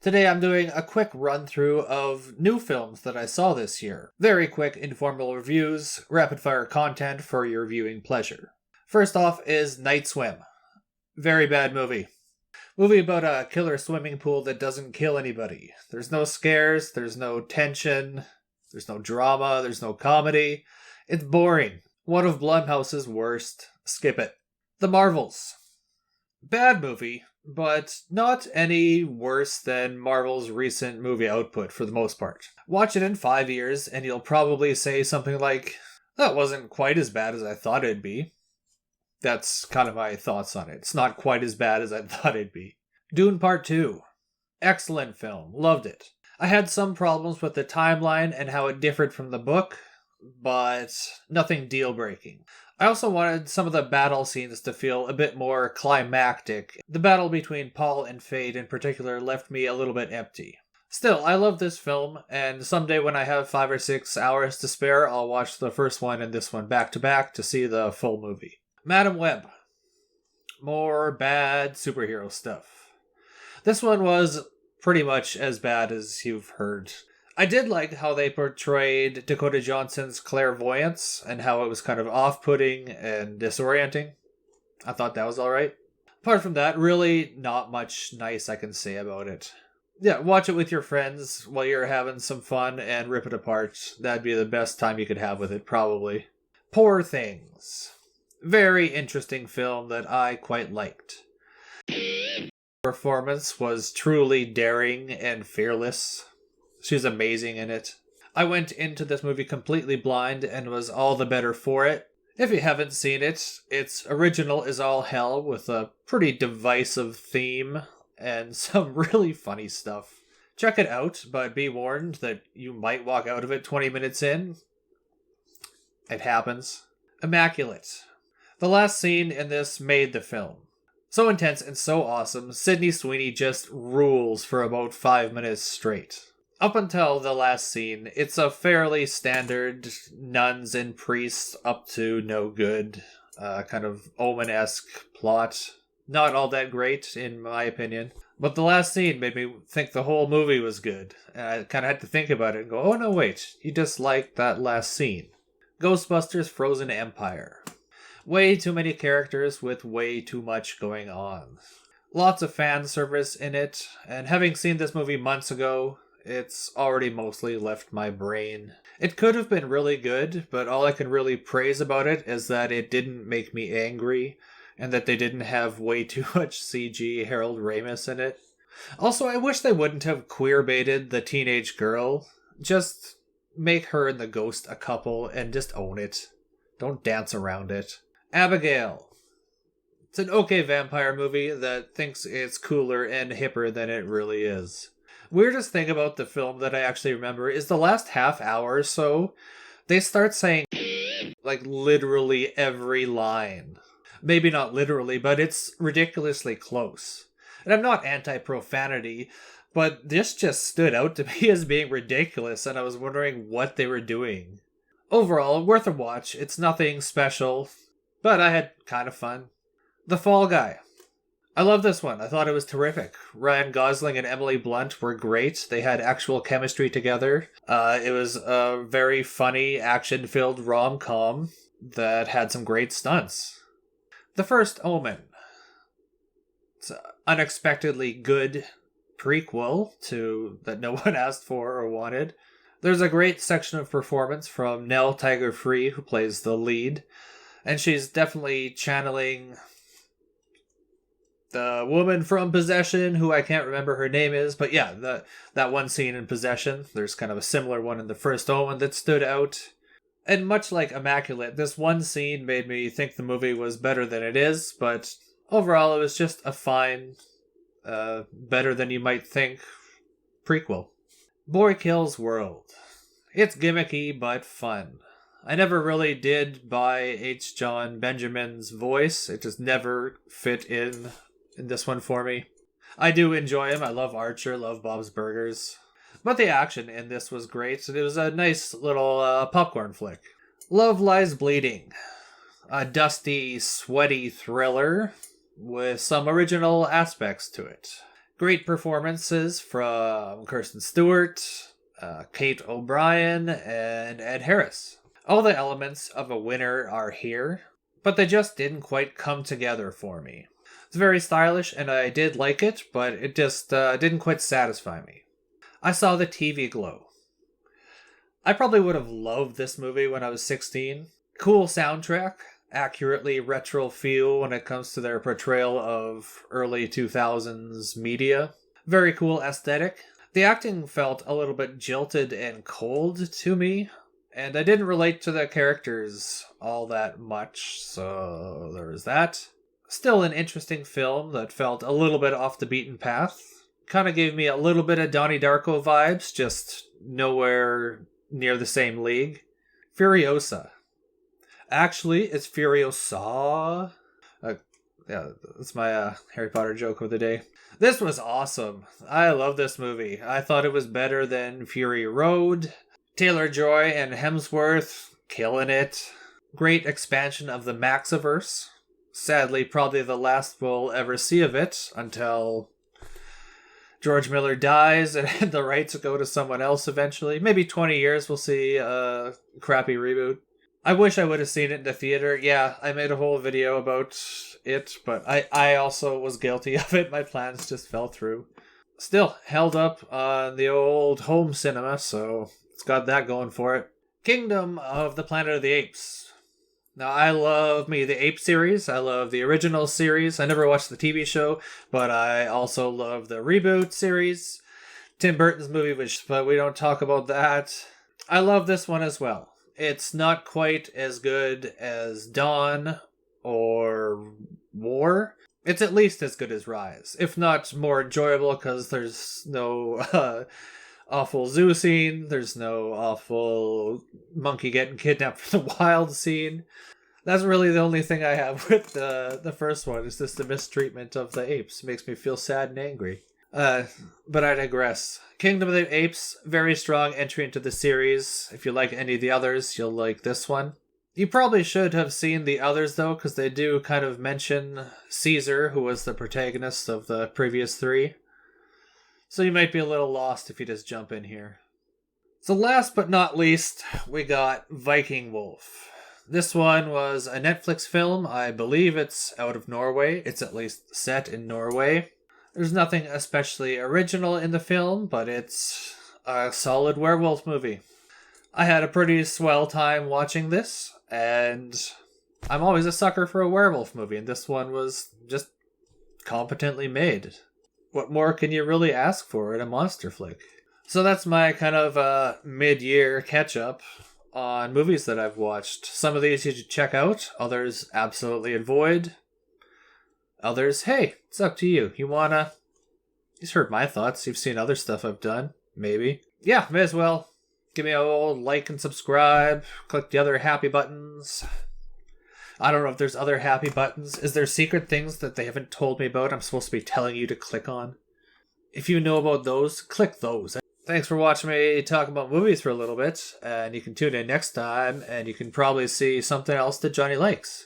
Today I'm doing a quick run through of new films that I saw this year. Very quick informal reviews, rapid fire content for your viewing pleasure. First off is Night Swim. Very bad movie. Movie about a killer swimming pool that doesn't kill anybody. There's no scares, there's no tension, there's no drama, there's no comedy. It's boring. One of Blumhouse's worst. Skip it. The Marvels. Bad movie, but not any worse than Marvel's recent movie output for the most part. Watch it in 5 years and you'll probably say something like, that wasn't quite as bad as I thought it'd be. That's kind of my thoughts on it. It's not quite as bad as I thought it'd be. Dune Part 2. Excellent film. Loved it. I had some problems with the timeline and how it differed from the book, but nothing deal-breaking. I also wanted some of the battle scenes to feel a bit more climactic. The battle between Paul and Fade in particular left me a little bit empty. Still, I love this film, and someday when I have 5 or 6 hours to spare, I'll watch the first one and this one back to back to see the full movie. Madam Web. More bad superhero stuff. This one was pretty much as bad as you've heard. I did like how they portrayed Dakota Johnson's clairvoyance and how it was kind of off-putting and disorienting. I thought that was alright. Apart from that, really not much nice I can say about it. Yeah, watch it with your friends while you're having some fun and rip it apart. That'd be the best time you could have with it, probably. Poor Things. Very interesting film that I quite liked. Performance was truly daring and fearless. She's amazing in it. I went into this movie completely blind and was all the better for it. If you haven't seen it, its original is all hell with a pretty divisive theme and some really funny stuff. Check it out, but be warned that you might walk out of it 20 minutes in. It happens. Immaculate. The last scene in this made the film. So intense and so awesome, Sydney Sweeney just rules for about 5 minutes straight. Up until the last scene, it's a fairly standard nuns and priests up to no good, kind of Omen-esque plot. Not all that great, in my opinion. But the last scene made me think the whole movie was good. And I kind of had to think about it and go, oh no wait, you just liked that last scene. Ghostbusters Frozen Empire. Way too many characters with way too much going on. Lots of fan service in it, and having seen this movie months ago, it's already mostly left my brain. It could have been really good, but all I can really praise about it is that it didn't make me angry, and that they didn't have way too much CG Harold Ramis in it. Also, I wish they wouldn't have queer-baited the teenage girl. Just make her and the ghost a couple and just own it. Don't dance around it. Abigail. It's an okay vampire movie that thinks it's cooler and hipper than it really is. Weirdest thing about the film that I actually remember is the last half hour or so, they start saying like literally every line. Maybe not literally, but it's ridiculously close. And I'm not anti-profanity, but this just stood out to me as being ridiculous, and I was wondering what they were doing. Overall, worth a watch. It's nothing special, but I had kind of fun. The Fall Guy. I love this one. I thought it was terrific. Ryan Gosling and Emily Blunt were great. They had actual chemistry together. It was a very funny, action-filled rom-com that had some great stunts. The First Omen. It's an unexpectedly good prequel to that no one asked for or wanted. There's a great section of performance from Nell Tiger-Free, who plays the lead, and she's definitely channeling the woman from Possession, who I can't remember her name is, but yeah, that one scene in Possession. There's kind of a similar one in The First Omen that stood out. And much like Immaculate, this one scene made me think the movie was better than it is, but overall it was just a fine, better than you might think prequel. Boy Kills World. It's gimmicky, but fun. I never really did buy H. John Benjamin's voice. It just never fit in this one for me. I do enjoy him. I love Archer, love Bob's Burgers. But the action in this was great. It was a nice little popcorn flick. Love Lies Bleeding. A dusty, sweaty thriller with some original aspects to it. Great performances from Kirsten Stewart, Kate O'Brien, and Ed Harris. All the elements of a winner are here, but they just didn't quite come together for me. It's very stylish, and I did like it, but it just didn't quite satisfy me. I saw the TV glow. I probably would have loved this movie when I was 16. Cool soundtrack, accurately retro feel when it comes to their portrayal of early 2000s media. Very cool aesthetic. The acting felt a little bit jilted and cold to me, and I didn't relate to the characters all that much, so there was that. Still an interesting film that felt a little bit off the beaten path. Kind of gave me a little bit of Donnie Darko vibes, just nowhere near the same league. Furiosa. Actually, it's Furiosa. Yeah, that's my Harry Potter joke of the day. This was awesome. I love this movie. I thought it was better than Fury Road. Taylor-Joy and Hemsworth, killing it. Great expansion of the Maxiverse. Sadly, probably the last we'll ever see of it until George Miller dies and the rights go to someone else eventually. Maybe 20 years we'll see a crappy reboot. I wish I would have seen it in the theater. Yeah, I made a whole video about it, but I also was guilty of it. My plans just fell through. Still, held up on the old home cinema, so it's got that going for it. Kingdom of the Planet of the Apes. Now, I love the Ape series. I love the original series. I never watched the TV show, but I also love the reboot series. Tim Burton's movie, but we don't talk about that. I love this one as well. It's not quite as good as Dawn or War. It's at least as good as Rise, if not more enjoyable, because there's no awful zoo scene. There's no awful monkey getting kidnapped from the wild scene. That's really the only thing I have with the first one, is just the mistreatment of the apes. It makes me feel sad and angry. But I digress. Kingdom of the Apes, very strong entry into the series. If you like any of the others, you'll like this one. You probably should have seen the others, though, because they do kind of mention Caesar, who was the protagonist of the previous three. So you might be a little lost if you just jump in here. So last but not least, we got Viking Wolf. This one was a Netflix film. I believe it's out of Norway. It's at least set in Norway. There's nothing especially original in the film, but it's a solid werewolf movie. I had a pretty swell time watching this, and I'm always a sucker for a werewolf movie, and this one was just competently made. What more can you really ask for in a monster flick? So that's my kind of mid-year catch-up on movies that I've watched. Some of these you should check out, others absolutely avoid. Others, hey, it's up to you. You've heard my thoughts. You've seen other stuff I've done. Maybe. Yeah, may as well. Give me a old like and subscribe. Click the other happy buttons. I don't know if there's other happy buttons. Is there secret things that they haven't told me about I'm supposed to be telling you to click on? If you know about those, click those. Thanks for watching me talk about movies for a little bit. And you can tune in next time, and you can probably see something else that Johnny likes.